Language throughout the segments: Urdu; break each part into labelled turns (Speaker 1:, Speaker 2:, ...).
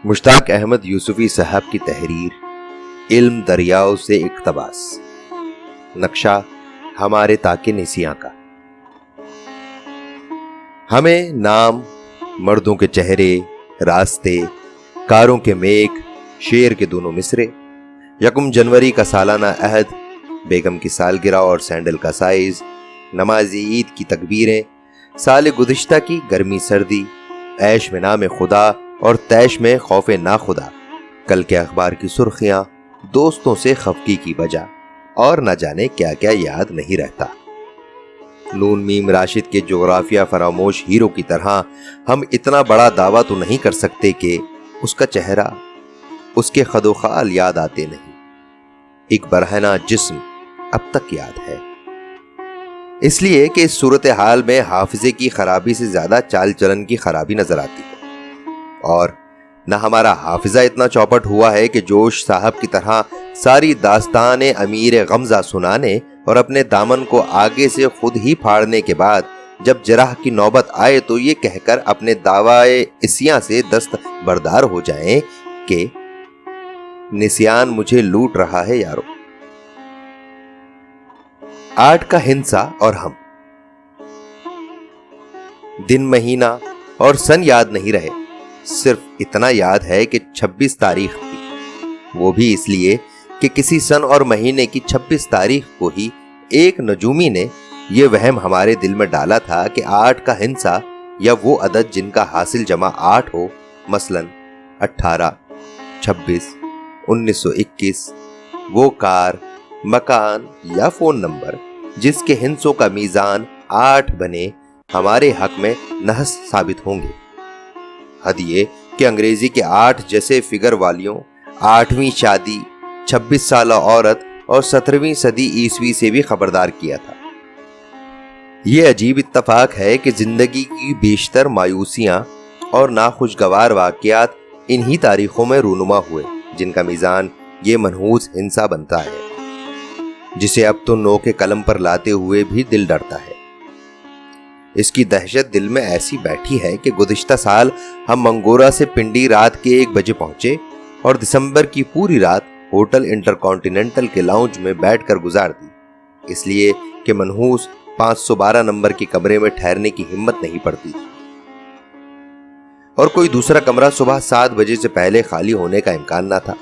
Speaker 1: مشتاق احمد یوسفی صاحب کی تحریر علم دریاؤں سے اقتباس، نقشہ ہمارے تاکہ نسیاں کا۔ ہمیں نام، مردوں کے چہرے، راستے، کاروں کے میک، شعر کے دونوں مصرے، 1 جنوری کا سالانہ عہد، بیگم کی سالگرہ اور سینڈل کا سائز، نماز عید کی تکبیریں، سال گزشتہ کی گرمی سردی، عیش میں نام خدا اور تیش میں خوف ناخدا، کل کے اخبار کی سرخیاں، دوستوں سے خفگی کی وجہ، اور نہ جانے کیا کیا یاد نہیں رہتا۔ نون میم راشد کے جغرافیہ فراموش ہیرو کی طرح ہم اتنا بڑا دعویٰ تو نہیں کر سکتے کہ اس کا چہرہ، اس کے خد و خال یاد آتے نہیں۔ ایک برہنہ جسم اب تک یاد ہے، اس لیے کہ اس صورتحال میں حافظے کی خرابی سے زیادہ چال چلن کی خرابی نظر آتی ہے، اور نہ ہمارا حافظہ اتنا چوپٹ ہوا ہے کہ جوش صاحب کی طرح ساری داستان امیر غمزہ سنانے اور اپنے دامن کو آگے سے خود ہی پھاڑنے کے بعد جب جرح کی نوبت آئے تو یہ کہہ کر اپنے دعوی اسیاں سے دست بردار ہو جائیں کہ نسیان مجھے لوٹ رہا ہے یارو۔ 8 کا ہنسا اور ہم، دن، مہینہ اور سن یاد نہیں رہے، صرف اتنا یاد ہے کہ 26 تاریخ تھی، وہ بھی اس لیے کہ کسی سن اور مہینے کی 26 تاریخ کو ہی ایک نجومی نے یہ وہم ہمارے دل میں ڈالا تھا کہ 8 کا ہنسا یا وہ عدد جن کا حاصل جمع 8 ہو، مثلاً 18، 26، 1921، وہ کار، مکان یا فون نمبر جس کے ہنسوں کا میزان 8 بنے، ہمارے حق میں نحس ثابت ہوں گے۔ حد یہ کہ انگریزی کے 8 جیسے فگر والیوں، 8ویں شادی، 26 سالہ عورت اور 17ویں صدی عیسوی سے بھی خبردار کیا تھا۔ یہ عجیب اتفاق ہے کہ زندگی کی بیشتر مایوسیاں اور ناخوشگوار واقعات انہی تاریخوں میں رونما ہوئے جن کا میزان یہ منحوس ہنسا بنتا ہے، جسے اب تو نو کے قلم پر لاتے ہوئے بھی دل ڈرتا ہے۔ اس کی دہشت دل میں ایسی بیٹھی ہے کہ گزشتہ سال ہم منگورا سے پنڈی رات کے 1 بجے پہنچے اور دسمبر کی پوری رات ہوٹل انٹر کانٹیننٹل کے لاؤنج میں بیٹھ کر گزار دی، اس لیے کہ منحوس 512 نمبر کے کمرے میں ٹھہرنے کی ہمت نہیں پڑتی تھی، اور کوئی دوسرا کمرہ صبح 7 بجے سے پہلے خالی ہونے کا امکان نہ تھا۔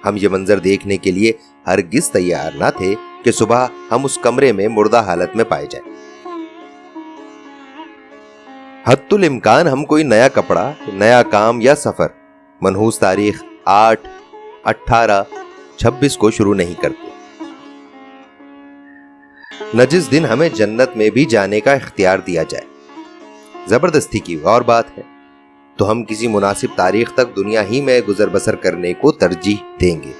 Speaker 1: ہم یہ منظر دیکھنے کے لیے ہرگز تیار نہ تھے کہ صبح ہم اس کمرے میں مردہ حالت میں پائے جائیں۔ حتی الامکان ہم کوئی نیا کپڑا، نیا کام یا سفر منحوس تاریخ 8، 18، 26 کو شروع نہیں کرتے۔ نہ جس دن ہمیں جنت میں بھی جانے کا اختیار دیا جائے، زبردستی کی اور بات ہے، تو ہم کسی مناسب تاریخ تک دنیا ہی میں گزر بسر کرنے کو ترجیح دیں گے۔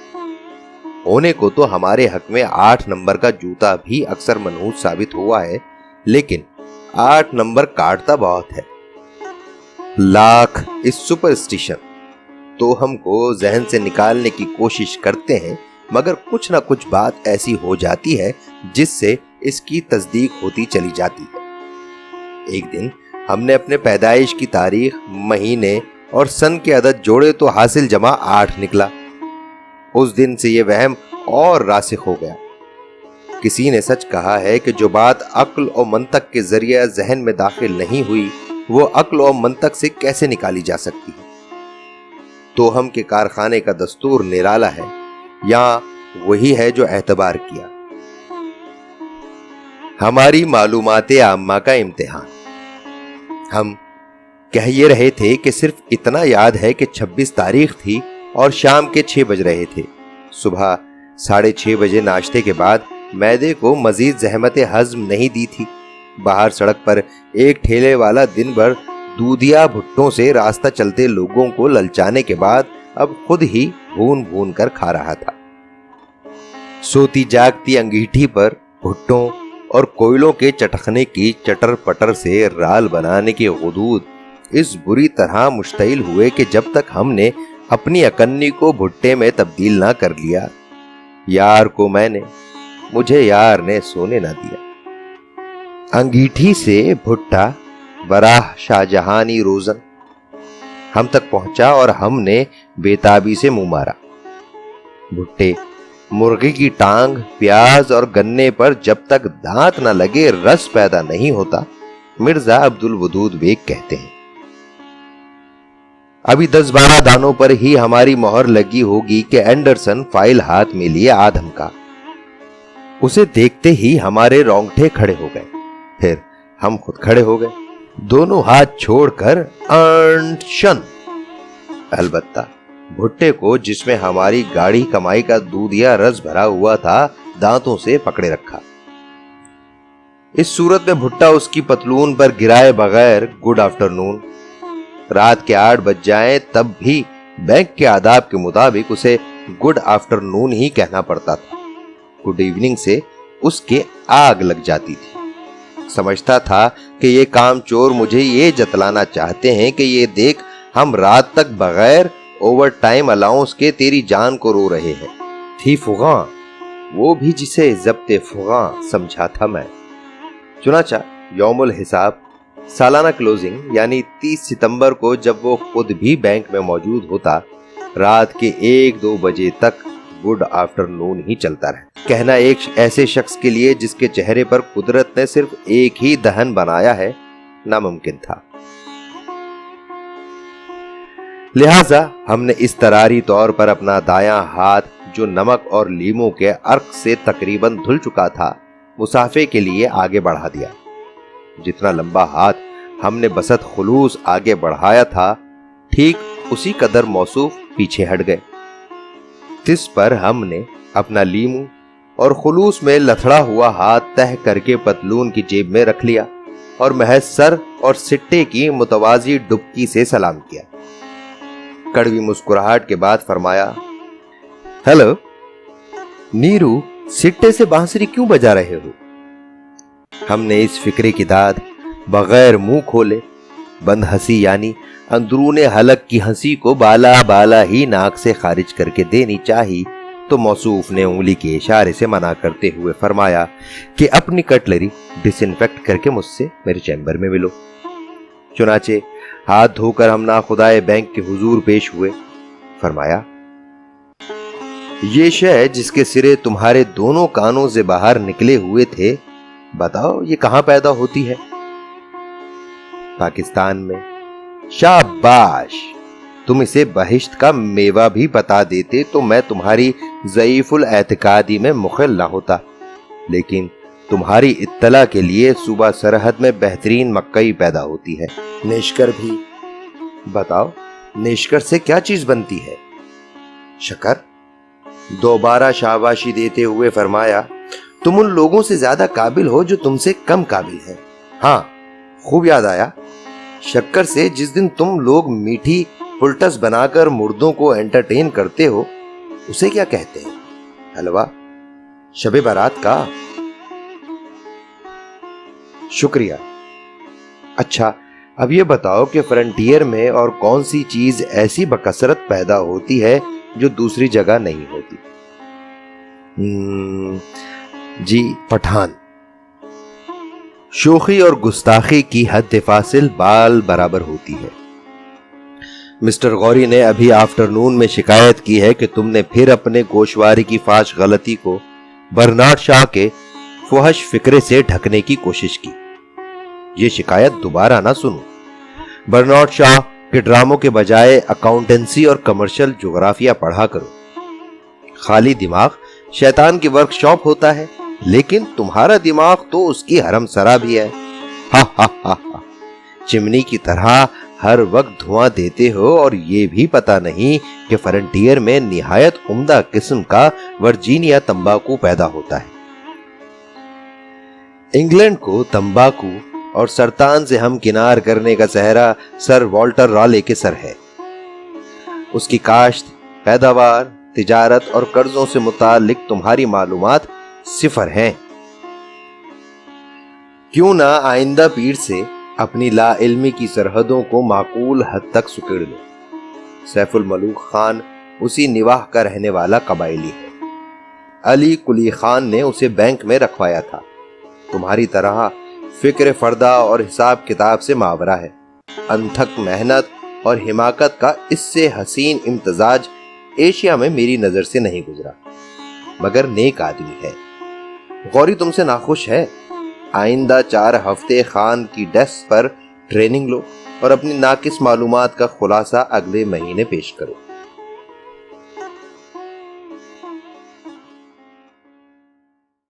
Speaker 1: ہونے کو تو ہمارے حق میں 8 نمبر کا جوتا بھی اکثر منحوس ثابت ہوا ہے، لیکن 8 نمبر کاٹتا بہت ہے۔ لاکھ اس سپرسٹیشن تو ہم کو ذہن سے نکالنے کی کوشش کرتے ہیں، مگر کچھ نہ کچھ بات ایسی ہو جاتی ہے جس سے اس کی تصدیق ہوتی چلی جاتی ہے۔ ایک دن ہم نے اپنے پیدائش کی تاریخ، مہینے اور سن کے عدد جوڑے تو حاصل جمع 8 نکلا۔ اس دن سے یہ وہم اور راسخ ہو گیا۔ کسی نے سچ کہا ہے کہ جو بات عقل و منطق کے ذریعے ذہن میں داخل نہیں ہوئی وہ عقل و منطق سے کیسے نکالی جا سکتی ہے؟ تو ہم کے کارخانے کا دستور نرالا ہے، یا وہی ہے جو اعتبار کیا؟ ہماری معلومات عامہ کا امتحان۔ ہم کہہ یہ رہے تھے کہ صرف اتنا یاد ہے کہ 26 تاریخ تھی اور شام کے 6 بج رہے تھے۔ صبح 6:30 بجے ناشتے کے بعد معدے کو مزید زحمت ہضم نہیں دی تھی۔ باہر سڑک پر ایک ٹھیلے والا دن بھر دودھیا بھٹوں سے راستہ چلتے لوگوں کو للچانے کے بعد اب خود ہی بھون بھون کر کھا رہا تھا۔ سوتی جاگتی انگیٹھی پر بھٹوں اور کوئلوں کے چٹخنے کی چٹر پٹر سے رال بنانے کے غدود اس بری طرح مشتعل ہوئے کہ جب تک ہم نے اپنی اکنی کو بھٹے میں تبدیل نہ کر لیا، یار کو میں نے، مجھے یار نے سونے نہ دیا۔ انگیٹھی سے بھٹا براہ شاہجہانی روزن ہم تک پہنچا اور ہم نے بےتابی سے منہ مارا۔ بھٹے، مرغی کی ٹانگ، پیاز اور گنے پر جب تک دانت نہ لگے رس پیدا نہیں ہوتا، مرزا عبد الودود بیگ کہتے ہیں۔ ابھی 10-12 دانوں پر ہی ہماری مہر لگی ہوگی کہ اینڈرسن فائل ہاتھ میں لیے آدم کا۔ اسے دیکھتے ہی ہمارے رونگٹے کھڑے ہو گئے، پھر ہم خود کھڑے ہو گئے، دونوں ہاتھ چھوڑ کر انشن۔ البتہ بھٹے کو، جس میں ہماری گاڑی کمائی کا دودھیا رس بھرا ہوا تھا، دانتوں سے پکڑے رکھا۔ اس صورت میں بھٹا اس کی پتلون پر گرائے بغیر گڈ آفٹرنون، رات کے 8 بج جائیں تب بھی بینک کے آداب کے مطابق اسے گڈ آفٹرنون ہی کہنا پڑتا تھا۔ گڈ ایوننگ سے اس کے آگ لگ جاتی تھی۔ سمجھتا تھا کہ یہ کام چور مجھے یہ جتلانا چاہتے ہیں کہ یہ دیکھ ہم رات تک بغیر اوور ٹائم الاؤنس کے تیری جان کو رو رہے ہیں۔ تھی فغاں، وہ بھی جسے ضبط فغاں سمجھا تھا میں۔ چنانچہ یوم الحساب، سالانہ کلوزنگ، یعنی 30 ستمبر کو جب وہ خود بھی بینک میں موجود ہوتا، رات کے 1-2 بجے تک گڈ آفٹرنون ہی چلتا رہتا۔ کہنا ایک ایسے شخص کے لیے جس کے چہرے پر قدرت نے صرف ایک ہی دہن بنایا ہے، ناممکن تھا۔ لہٰذا ہم نے اضطراری طور پر اپنا دایاں ہاتھ، جو نمک اور لیموں کے عرق سے تقریباً دھل چکا تھا، مسافے کے لیے آگے بڑھا دیا۔ جتنا لمبا ہاتھ ہم نے بسط خلوص آگے بڑھایا تھا، ٹھیک اسی قدر موصوف پیچھے ہٹ گئے۔ تس پر ہم نے اپنا لیمو اور خلوص میں لتھڑا ہوا ہاتھ تہ کر کے پتلون کی جیب میں رکھ لیا اور محض سر اور سٹے کی متوازی ڈبکی سے سلام کیا۔ کڑوی مسکراہٹ کے بعد فرمایا، ہیلو نیرو، سٹے سے بانسری کیوں بجا رہے ہو؟ ہم نے اس فکرے کی داد بغیر منہ کھولے بند ہنسی، یعنی اندرون حلق کی ہنسی کو بالا بالا ہی ناک سے خارج کر کے دینی چاہی، تو موصوف نے انگلی کے اشارے سے منع کرتے ہوئے فرمایا کہ اپنی کٹلری ڈس انفیکٹ کر کے مجھ سے میرے چیمبر میں ملو۔ چنانچہ ہاتھ دھو کر ہم ناخدائے بینک کے حضور پیش ہوئے۔ فرمایا، یہ شے جس کے سرے تمہارے دونوں کانوں سے باہر نکلے ہوئے تھے، بتاؤ یہ کہاں پیدا ہوتی ہے؟ پاکستان میں۔ شاباش، تم اسے بہشت کا میوہ بھی بتا دیتے تو میں تمہاری ضعیف الاعتقادی میں مخل نہ ہوتا، لیکن تمہاری اطلاع کے لیے صوبہ سرحد میں بہترین مکئی پیدا ہوتی ہے، نیشکر بھی۔ بتاؤ نیشکر سے کیا چیز بنتی ہے؟ شکر۔ دوبارہ شاباشی دیتے ہوئے فرمایا، تم ان لوگوں سے زیادہ قابل ہو جو تم سے کم قابل ہیں۔ ہاں، خوب یاد آیا، شکر سے جس دن تم لوگ میٹھی پلٹس بنا کر مردوں کو انٹرٹین کرتے ہو، اسے کیا کہتے ہیں؟ حلوہ؟ شب برات کا؟ شکریہ۔ اچھا، اب یہ بتاؤ کہ فرنٹیئر میں اور کون سی چیز ایسی بکثرت پیدا ہوتی ہے جو دوسری جگہ نہیں ہوتی؟ جی، پٹھان۔ شوخی اور گستاخی کی حد فاصل بال برابر ہوتی ہے۔ مسٹر غوری نے ابھی آفٹرنون میں شکایت کی ہے کہ تم نے پھر اپنے گوشواری کی فاش غلطی کو برنارڈ شاہ کے فحش فکرے سے ڈھکنے کی کوشش کی۔ یہ شکایت دوبارہ نہ سنو۔ برنارڈ شاہ کے ڈراموں کے بجائے اکاؤنٹنسی اور کمرشل جغرافیہ پڑھا کرو۔ خالی دماغ شیطان کی ورک شاپ ہوتا ہے، لیکن تمہارا دماغ تو اس کی حرم سرا بھی ہے۔ ہا ہا ہا ہا، چمنی کی طرح ہر وقت دھواں دیتے ہو اور یہ بھی پتا نہیں کہ فرنٹیئر میں نہایت عمدہ قسم کا ورجینیا تمباکو پیدا ہوتا ہے۔ انگلینڈ کو تمباکو اور سرطان سے ہم کنار کرنے کا صحرا سر والٹر رالے کے سر ہے۔ اس کی کاشت، پیداوار، تجارت اور قرضوں سے متعلق تمہاری معلومات صفر ہیں۔ کیوں نہ آئندہ پیر سے اپنی لا علمی کی سرحدوں کو معقول حد تک سکڑ لو۔ سیف الملوک خان اسی نواح کا رہنے والا قبائلی ہے۔ علی کلی خان نے اسے بینک میں رکھوایا تھا۔ تمہاری طرح فکر فردہ اور حساب کتاب سے ماورا ہے۔ انتھک محنت اور حماقت کا اس سے حسین امتزاج ایشیا میں میری نظر سے نہیں گزرا، مگر نیک آدمی ہے۔ غوری تم سے ناخوش ہے۔ آئندہ 4 ہفتے خان کی ڈیسک پر ٹریننگ لو اور اپنی ناقص معلومات کا خلاصہ اگلے مہینے پیش کرو۔